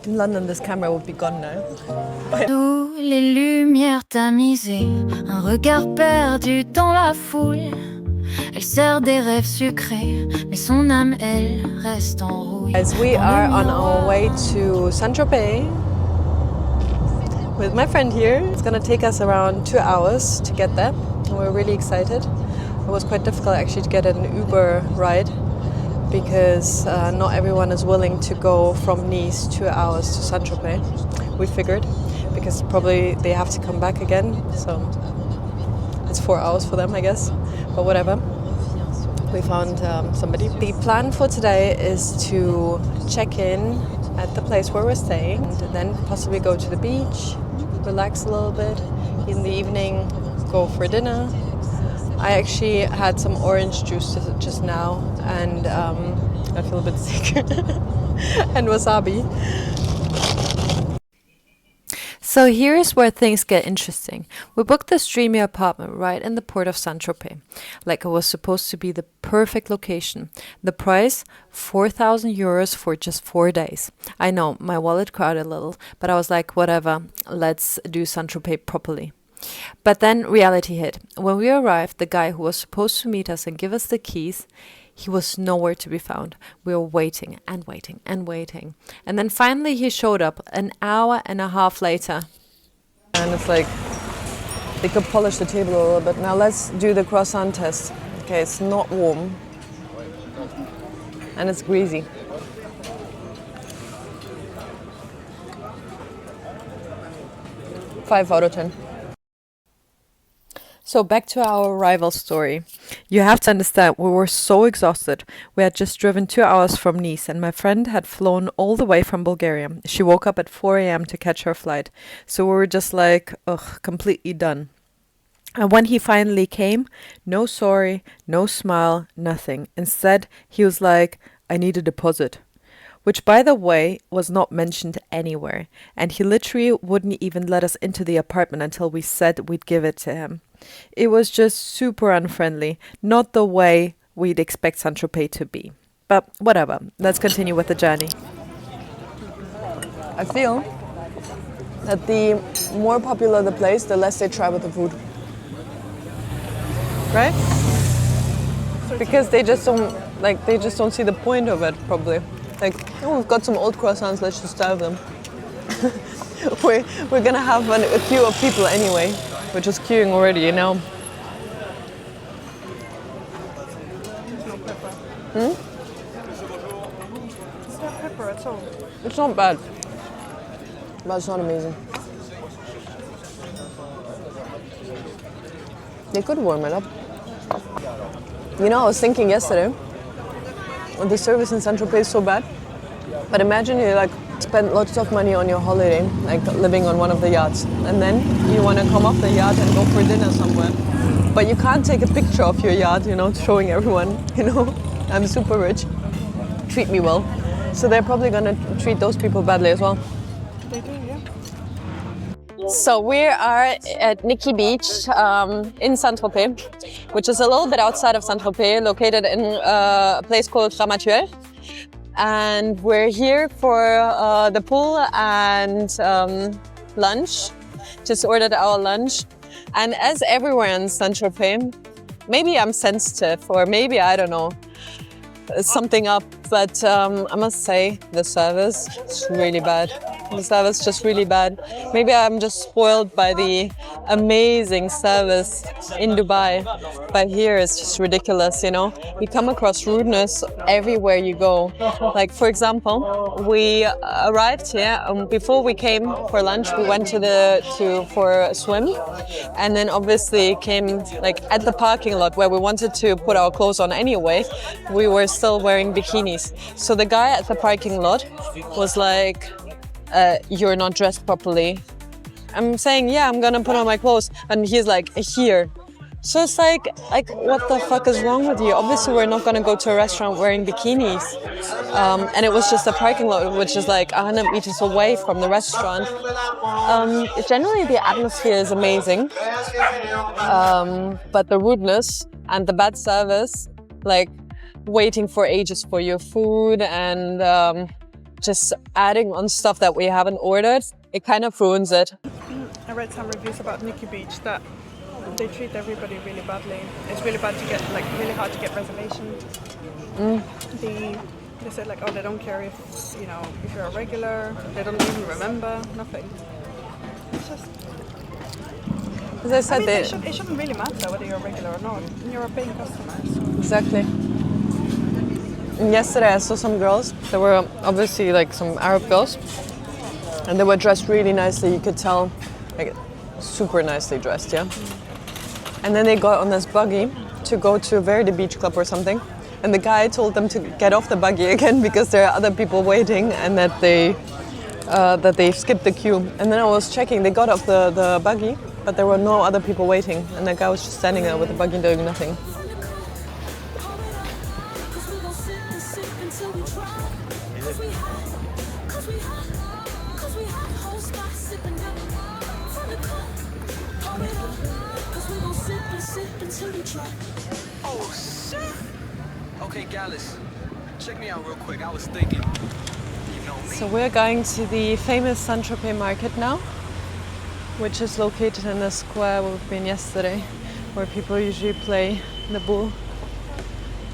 In London, this camera would be gone now. Sous les lumières tamisées, un regard perdu dans la foule. Elle sert des rêves sucrés, mais son âme, elle, reste en rouille. As we are on our way to Tropez with my friend here. It's gonna take us around 2 hours to get there. We're really excited. It was quite difficult actually to get an Uber ride because not everyone is willing to go from Nice 2 hours to Tropez. We figured because probably they have to come back again, so it's 4 hours for them, I guess, but whatever. We found somebody. The plan for today is to check in at the place where we're staying and then possibly go to the beach, relax a little bit. In the evening, go for dinner. I actually had some orange juice just now and I feel a bit sick. And wasabi. So here's where things get interesting. We booked this dreamy apartment right in the port of Saint-Tropez. Like it was supposed to be the perfect location. The price, 4,000 euros for just 4 days. I know, my wallet cried a little, but I was like, whatever, let's do Saint-Tropez properly. But then reality hit. When we arrived, the guy who was supposed to meet us and give us the keys, he was nowhere to be found. We were waiting and waiting and waiting. And then finally he showed up an hour and a half later. And it's like, they could polish the table a little bit. Now let's do the croissant test. Okay, it's not warm. And it's greasy. 5 out of 10. So back to our arrival story. You have to understand, we were so exhausted. We had just driven 2 hours from Nice and my friend had flown all the way from Bulgaria. She woke up at 4 a.m. to catch her flight. So we were just like, ugh, completely done. And when he finally came, no sorry, no smile, nothing. Instead, he was like, I need a deposit. Which, by the way, was not mentioned anywhere. And he literally wouldn't even let us into the apartment until we said we'd give it to him. It was just super unfriendly, not the way we'd expect Saint-Tropez to be. But whatever, let's continue with the journey. I feel that the more popular the place, the less they try with the food. Right? Because they just don't see the point of it, probably. Like, oh, we've got some old croissants, let's just serve them. we're gonna have a queue of people anyway. We're just queuing already, you know. It's not pepper at all. It's not bad, but it's not amazing. They could warm it up. You know, I was thinking yesterday, the service in Saint-Tropez is so bad, but imagine you like spend lots of money on your holiday, like living on one of the yachts, and then you want to come off the yacht and go for dinner somewhere. But you can't take a picture of your yacht, you know, showing everyone, you know, I'm super rich, treat me well. So they're probably going to treat those people badly as well. They do, yeah. So we are at Nikki Beach in Saint-Tropez, which is a little bit outside of Saint-Tropez, located in a place called Ramatuelle. And we're here for the pool and lunch. Just ordered our lunch. And as everywhere in Saint-Tropez, maybe I'm sensitive or maybe, I don't know, something up, but I must say the service is really bad. The service is just really bad. Maybe I'm just spoiled by the amazing service in Dubai, but here it's just ridiculous, you know. You come across rudeness everywhere you go. Like, for example, we arrived here before we came for lunch. We went for a swim, and then obviously came like at the parking lot where we wanted to put our clothes on anyway. We were still wearing bikinis. So the guy at the parking lot was like, you're not dressed properly. I'm saying, yeah, I'm gonna put on my clothes. And he's like, here. So it's like, what the fuck is wrong with you? Obviously, we're not gonna go to a restaurant wearing bikinis. And it was just a parking lot, which is like 100 meters away from the restaurant. Generally, the atmosphere is amazing. But the rudeness and the bad service, like waiting for ages for your food and just adding on stuff that we haven't ordered, it kind of ruins it. I read some reviews about Nikki Beach that they treat everybody really badly. It's really bad to get, like, really hard to get reservations. They said, like, oh, they don't care if, you know, if you're a regular. They don't even remember, nothing. It's just... As I said, it shouldn't really matter whether you're a regular or not. You're a paying customer. So. Exactly. And yesterday I saw some girls. There were obviously like some Arab girls, and they were dressed really nicely. You could tell, like, super nicely dressed, yeah. And then they got on this buggy to go to Overrated beach club or something. And the guy told them to get off the buggy again because there are other people waiting and that they skipped the queue. And then I was checking, they got off the buggy, but there were no other people waiting. And the guy was just standing there with the buggy doing nothing. Oh shit! Okay, Gallus, check me out real quick. I was thinking, you know me. So we're going to the famous Tropez market now, which is located in the square where we've been yesterday, where people usually play the boule,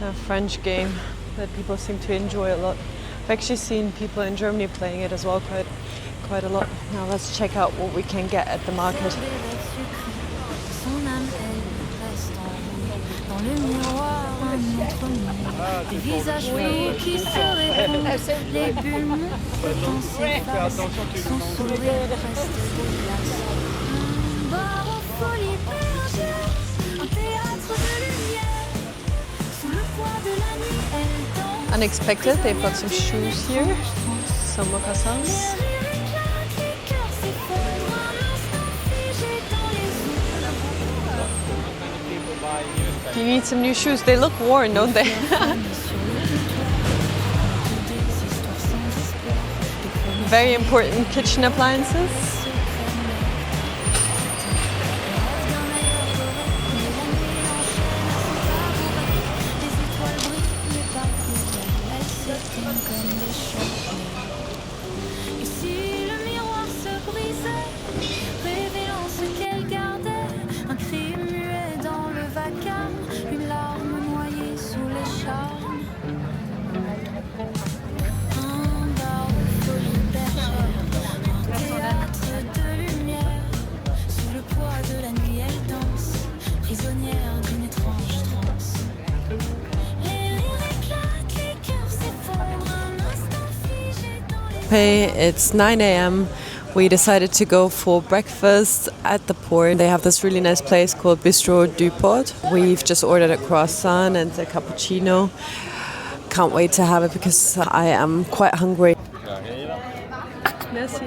a French game that people seem to enjoy a lot. I've actually seen people in Germany playing it as well quite a lot. Now let's check out what we can get at the market. Le miroir, un autre monde, des visages flous qui se répondent, les bulles montent dans ses faces, son sourire reste dégueulasse. Un bar aux folies bergères, un théâtre de lumière, sous le poids de la nuit, elle danse. Unexpected, they've got some shoes here, some moccasins. You need some new shoes. They look worn, don't they? Very important kitchen appliances. It's 9 a.m. We decided to go for breakfast at the port. They have this really nice place called Bistro du Port. We've just ordered a croissant and a cappuccino. Can't wait to have it because I am quite hungry. Merci.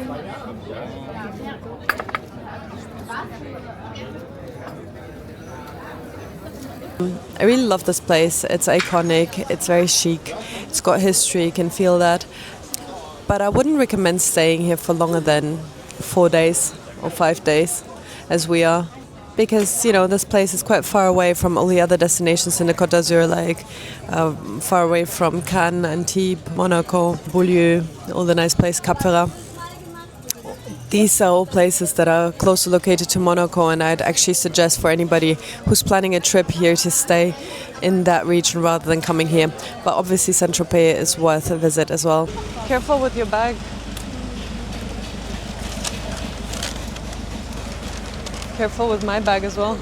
I really love this place. It's iconic, it's very chic, it's got history, you can feel that. But I wouldn't recommend staying here for longer than 4 days or 5 days, as we are. Because, you know, this place is quite far away from all the other destinations in the Côte d'Azur, like far away from Cannes, Antibes, Monaco, Beaulieu, all the nice places, Cap Ferrat. These are all places that are closely located to Monaco, and I'd actually suggest for anybody who's planning a trip here to stay in that region rather than coming here. But obviously Saint-Tropez is worth a visit as well. Careful with your bag. Careful with my bag as well.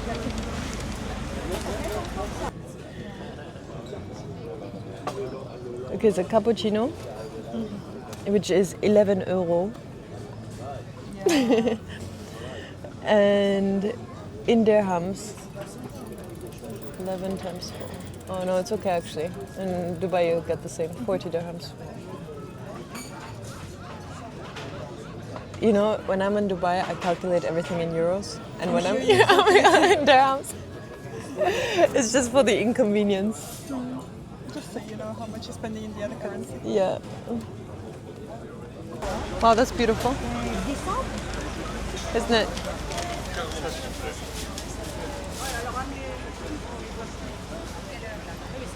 Okay, it's a cappuccino, which is 11 euro. And in dirhams, 11 times 4. Oh no, it's okay actually. In Dubai you'll get the same, 40 dirhams. You know, when I'm in Dubai, I calculate everything in euros, and when I'm in dirhams, it's just for the inconvenience. Just so you know how much you're spending in the other currency. Yeah. Wow, that's beautiful. Isn't it?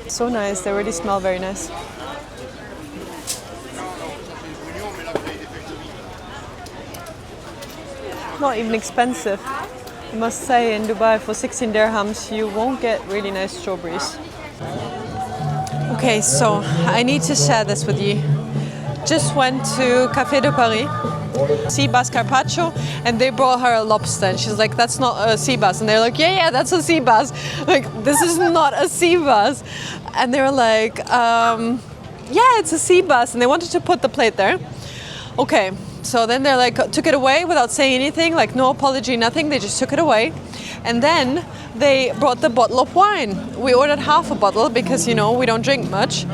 So nice, they already smell very nice. not even expensive. I must say, in Dubai for 16 dirhams you won't get really nice strawberries. Okay, so I need to share this with you. Just went to Café de Paris, sea bass carpaccio, and they brought her a lobster, and she's like, that's not a sea bass. And they're like, yeah, that's a sea bass. Like, this is not a sea bass. And they were like, yeah, it's a sea bass. And they wanted to put the plate there. Okay, so then they're like, took it away without saying anything, like no apology, nothing. They just took it away. And then they brought the bottle of wine. We ordered half a bottle because, you know, we don't drink much.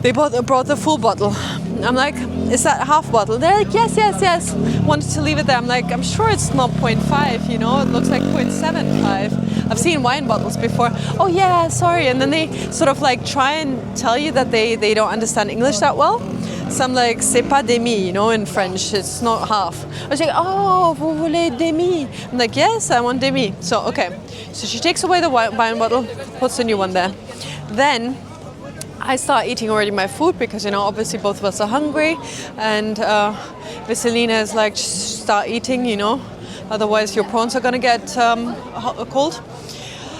They brought the full bottle. I'm like, is that half bottle? They're like, yes, yes, yes. Wanted to leave it there. I'm like, I'm sure it's not 0.5, you know, it looks like 0.75. I've seen wine bottles before. Oh yeah, sorry. And then they sort of like try and tell you that they don't understand English that well. So I'm like, c'est pas demi, you know, in French, it's not half. I was like, oh, vous voulez demi? I'm like, yes, I want demi. So, okay. So she takes away the wine bottle, puts a new one there. Then I start eating already my food because, you know, obviously both of us are hungry, and Vasilina is like, start eating, you know, otherwise your prawns are gonna get cold.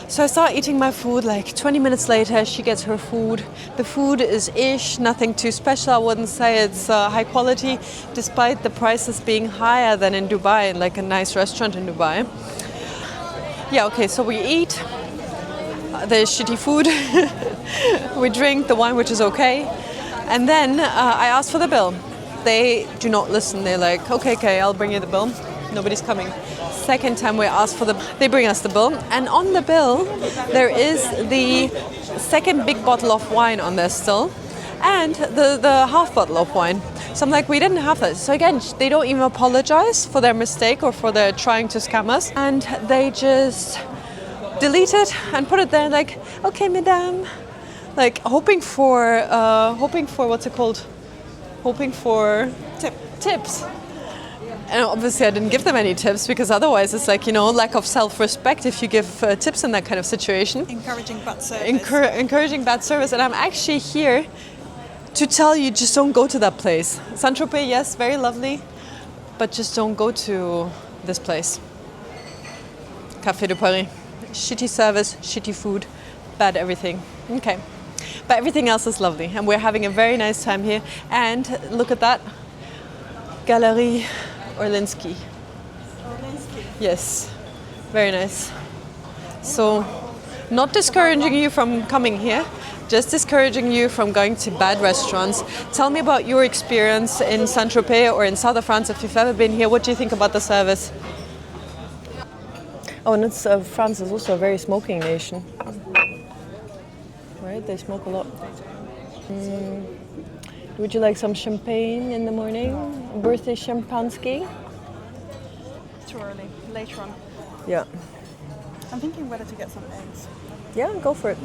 So I start eating my food, like 20 minutes later she gets her food. The food is ish, nothing too special. I wouldn't say it's high quality, despite the prices being higher than in Dubai, like a nice restaurant in Dubai. Yeah, okay, so we eat the shitty food, we drink the wine, which is okay, and then I ask for the bill. They do not listen. They're like, okay, I'll bring you the bill. Nobody's coming. Second time we ask for they bring us the bill, and on the bill there is the second big bottle of wine on there still, and the half bottle of wine. So I'm like, we didn't have that. So again, they don't even apologize for their mistake or for their trying to scam us, and they just delete it and put it there like, okay, madame, like hoping for what's it called? Hoping for tips. And obviously I didn't give them any tips because otherwise it's like, you know, lack of self-respect if you give tips in that kind of situation. Encouraging bad service. Encouraging bad service. And I'm actually here to tell you, just don't go to that place. Saint-Tropez, yes, very lovely, but just don't go to this place. Café de Paris. Shitty service, shitty food, bad everything. Okay. But everything else is lovely and we're having a very nice time here. And look at that. Galerie Orlinsky. Yes. Very nice. So, not discouraging you from coming here, just discouraging you from going to bad restaurants. Tell me about your experience in Saint-Tropez or in south of France if you've ever been here. What do you think about the service? Oh, and it's, France is also a very smoking nation. Right, they smoke a lot. Would you like some champagne in the morning? Birthday champagne? Too early. Later on. Yeah. I'm thinking whether to get some eggs. Yeah, go for it.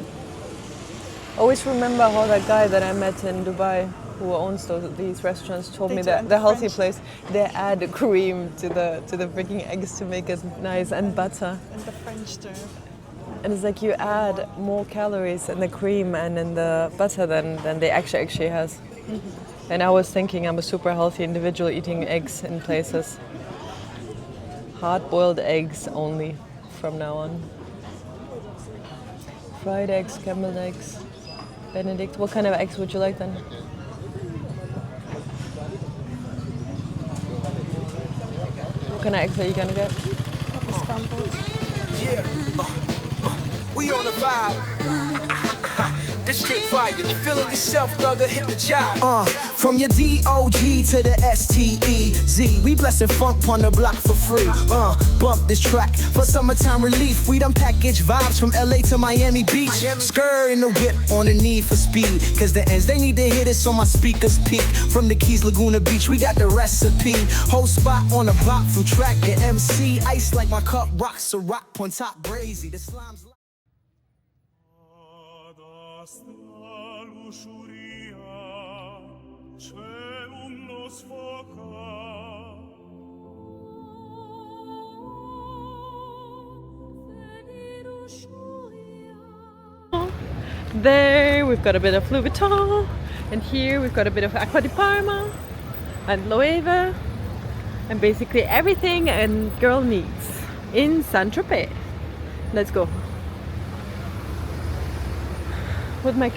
Always remember how that guy that I met in Dubai who owns these restaurants told me that the healthy place, they add cream to the freaking eggs to make it nice, and butter. And the French do. And it's like you add more calories in the cream and in the butter than they actually has. Mm-hmm. And I was thinking I'm a super healthy individual eating eggs in places. Hard-boiled eggs only from now on. Fried eggs, scrambled eggs, Benedict. What kind of eggs would you like then? What kind of eggs are you gonna get? Scrambled. Yeah, we on the vibe. This shit fire. You feeling yourself, thugger? Hit the job. From your D-O-G to the S-T-E-Z. We blessing funk on the block for free. Bump this track for summertime relief. We done package vibes from LA to Miami Beach. Skr in the whip on the need for speed. Cause the ends, they need to hit it so my speakers peak. From the Keys, Laguna Beach, we got the recipe. Whole spot on the block through track and MC. Ice like my cup, rocks a rock, point top brazy. The slime's There we've got a bit of Louis Vuitton, and here we've got a bit of Acqua di Parma and Loewe. and basically everything a girl needs in Saint-Tropez. Let's go. With my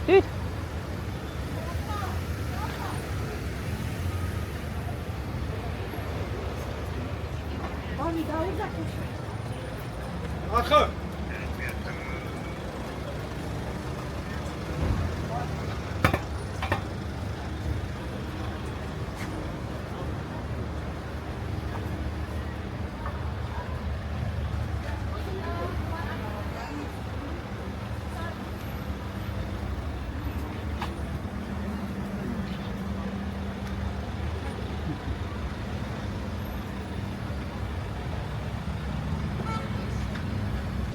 dude.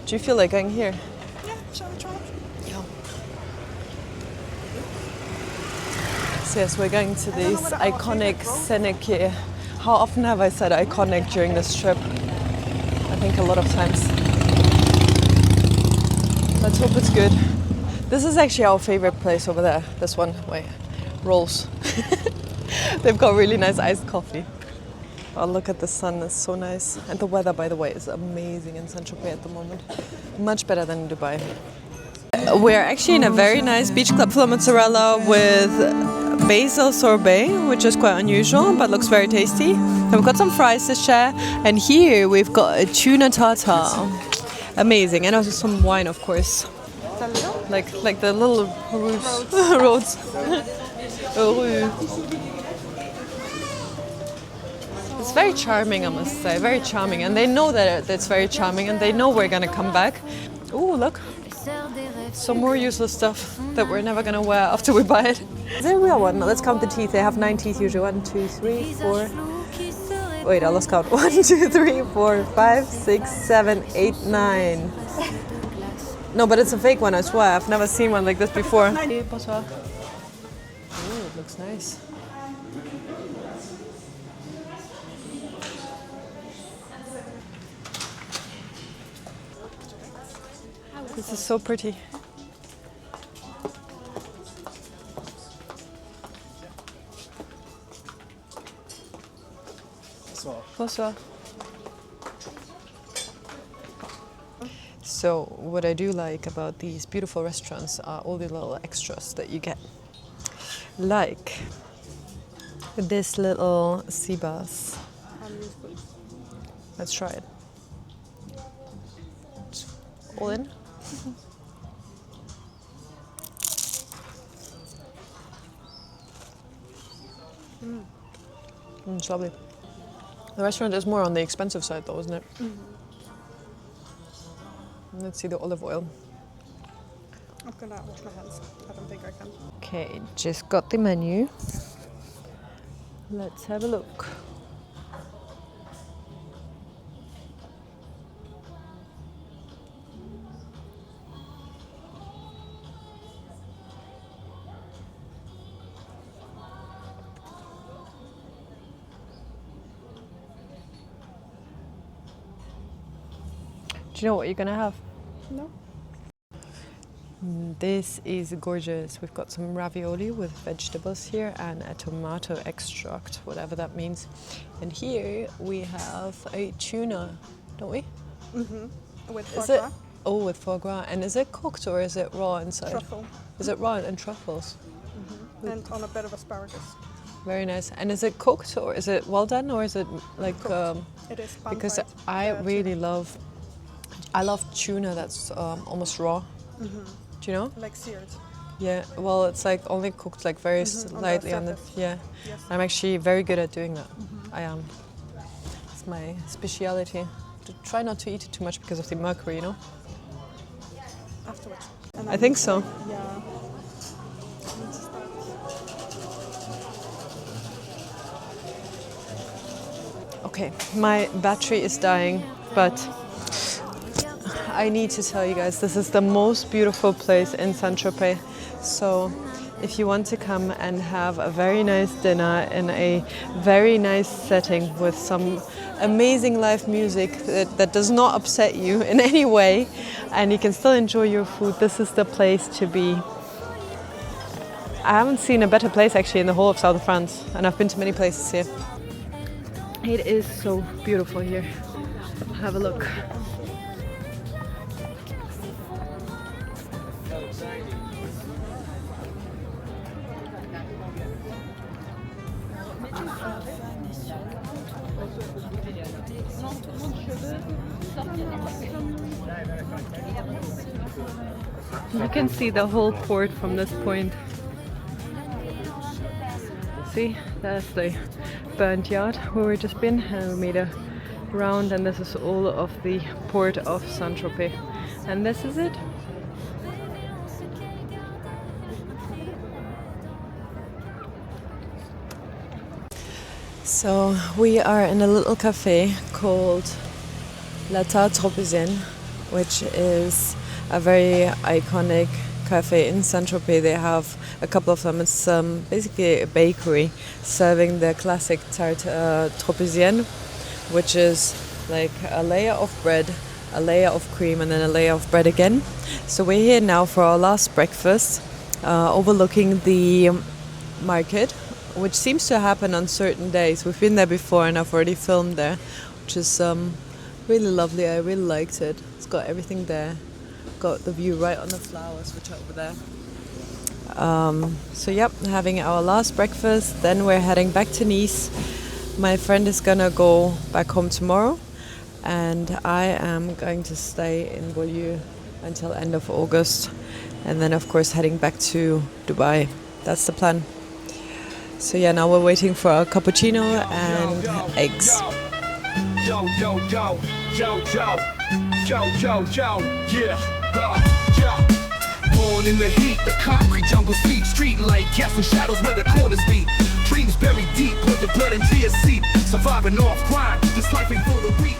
Do you feel like going here? Yeah, shall we try? So yes, we're going to these iconic scenic here. How often have I said iconic during this trip? I think a lot of times. Let's hope it's good. This is actually our favorite place over there. This one, wait, rolls. They've got really nice iced coffee. Oh, look at the sun, it's so nice. And the weather, by the way, is amazing in Saint-Tropez at the moment. Much better than in Dubai. We're actually in a very nice beach club full of mozzarella with basil sorbet, which is quite unusual, but looks very tasty. And we've got some fries to share. And here we've got a tuna tartare. Amazing. And also some wine, of course. Like the little roads. It's very charming, I must say, very charming. And they know that it's very charming and they know we're gonna come back. Ooh, look. Some more useless stuff that we're never gonna wear after we buy it. Is there a real one? Let's count the teeth. They have 9 teeth usually. 1, 2, 3, 4. Wait, I lost count. 1, 2, 3, 4, 5, 6, 7, 8, 9. No, but it's a fake one, I swear. I've never seen one like this before. Bonsoir. Ooh, it looks nice. This is so pretty. Bonsoir. So what I do like about these beautiful restaurants are all the little extras that you get. Like this little sea bass. Let's try it. All in. It's lovely. The restaurant is more on the expensive side though, isn't it? Let's see the olive oil. I'm gonna wash my hands. I don't think I can. Okay, just got the menu. Let's have a look. Do you know what you're gonna have? No. This is gorgeous. We've got some ravioli with vegetables here and a tomato extract, whatever that means. And here we have a tuna, don't we? Mm-hmm. With foie Is it? gras. Oh, with foie gras. And is it cooked or is it raw inside? Truffle. Is it raw and truffles? And on a bit of asparagus. Very nice. And is it cooked or is it well done or is it like? It is pan Because fried. I really love tuna that's almost raw. Do you know? Like seared. Yeah, well, it's like only cooked like very slightly on the surface. yeah. Yes. I'm actually very good at doing that. I am. It's my speciality. Try not to eat it too much because of the mercury, you know. Afterwards. And I think so. Yeah. Okay, my battery is dying, but I need to tell you guys, this is the most beautiful place in Saint-Tropez. So if you want to come and have a very nice dinner in a very nice setting with some amazing live music that does not upset you in any way, and you can still enjoy your food, this is the place to be. I haven't seen a better place actually in the whole of south of France, and I've been to many places here. It is so beautiful here. Have a look. You can see the whole port from this point. See, that's the burnt yard where we've just been, and we made a round, and this is all of the port of Saint-Tropez, and this is it. So we are in a little cafe called Yaca Tropez, which is a very iconic cafe in Saint-Tropez. They have a couple of them. It's basically a bakery serving the classic tarte Tropezienne, which is like a layer of bread, a layer of cream, and then a layer of bread again. So we're here now for our last breakfast, overlooking the market, which seems to happen on certain days. We've been there before and I've already filmed there, which is really lovely. I really liked it. It's got everything there. Got the view right on the flowers, which are over there. So yep, having our last breakfast. Then we're heading back to Nice. My friend is gonna go back home tomorrow, and I am going to stay in Beaulieu until end of August, and then of course heading back to Dubai. That's the plan. So yeah, now we're waiting for our cappuccino and eggs. Yo, yo, yo, yo, yo, yo, yo, yo, yeah, born in the heat, the concrete jungle feet, street light, casting shadows where the corners be. Dreams buried deep, put the blood into your seat, surviving off grind, this life ain't for the weak.